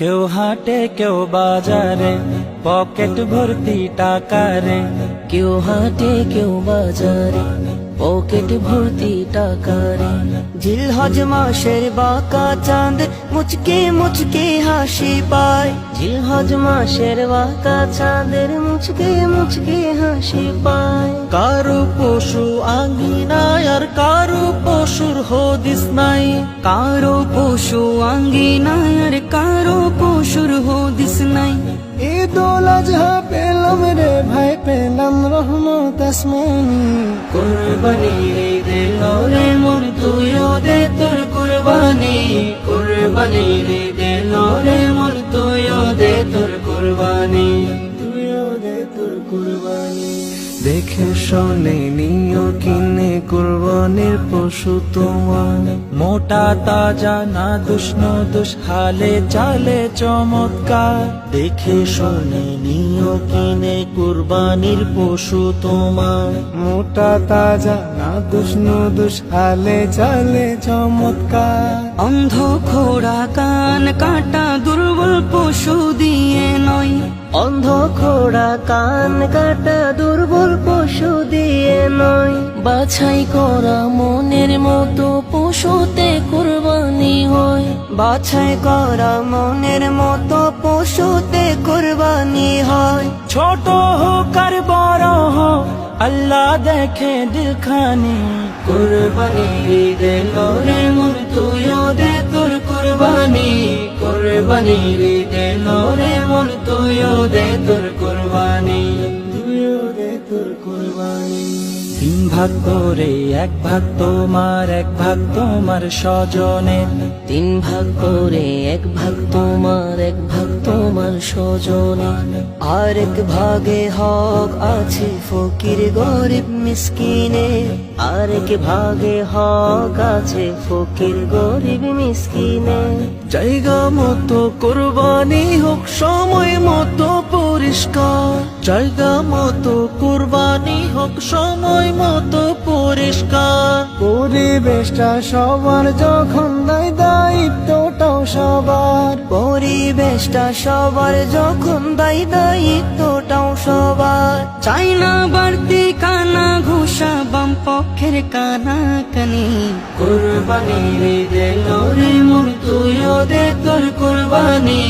কেউ হাটে কেউ বাজারে, পকেট ভর্তি টাকা রে। কেউ হাটে কেউ বাজারে, পকেট ভর্তি টাকা রে। জিলহজ মাসের বাঁকা চাঁদ মুচকে মুচকে হাসি পায়। জিলহজ মাসের বাঁকা চাঁদের মুচকে মুচকে হাসি পায়। কারো পশু আঙ্গিনায় আর কারো পশুর হদিস নাই। কারো পশু আঙ্গিনায় আর কারো পশুর হদিস নাই। ঈদুল আজহা পেলাম রে ভাই, পেলাম রহমত আসমানি। কুরবানি দে রে মোর, তুইও দে তোর কুরবানি। কুরবানি দে রে মোর, তুইও দে তোর কুরবানি। তুইও দে তোর কুরবানি। দেখে শোনে নিও কিনে কুরবানির পশু তোমার। মোটা তাজা না দুষ দুষ, হালে চালে চমৎকার। দেখে শোনে নিও কিনে কুরবানির পশু তোমার। মোটা তাজা না দুষ দুষ, হালে চালে চমৎকার। অন্ধ খোড়া কান কাটা দুর্বল পশু দিয়ে নয়। অন্ধ খোড়া কান কাটা দুর্বল পশু দিয়ে নয়। বাছাই করা মনের মতো পশুতে কুরবানি হয়। বাছাই করা মনের মতো পশুতে কুরবানি হয়। ছোট হোক আর বড় হোক, আল্লাহ দেখে দিলখানি। কুরবানি দে রে মোর, তুইও দে তোর কুরবানি। কুরবানি দে রে মোর, তুইও দে তোর কুরবানি। তুইও দে তোর কুরবানি। 3 ভাগ করে 1 ভাগ তোমার, 1 ভাগ তোমার স্বজনের। 3 ভাগ করে 1 ভাগ তোমার, 1 ভাগ তোমার স্বজনের। আর 1 ভাগে হক আছে ফকির গরিব মিসকিনে। আর 1 ভাগে হক আছে ফকির গরিব মিসকিনে। জায়গা মতো কুরবানি হোক, সময় মতো পরিষ্কার। জায়গা মতো কুরবানি হোক, সময় মতো পরিষ্কার। পরিবেশটা সবার যখন দায়, দায়িত্বটাও সবার। পরিবেশটা সবার যখন দায়, দায়িত্বটাও সবার। চাই না বাড়তি কানা ঘুষা, বাম পক্ষের কানা কানি। কুরবানি দে রে মোর, তুইও দে তোর কুরবানি।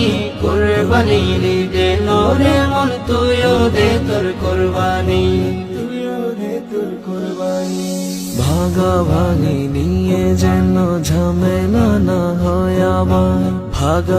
কুরবানি দে রে মোর, তুইও দে তোর কুরবানি। তুইও দে তোর কুরবানি। ভাগাভাগি নিয়ে যেন ঝামেলা না হয় আবার। ভাগা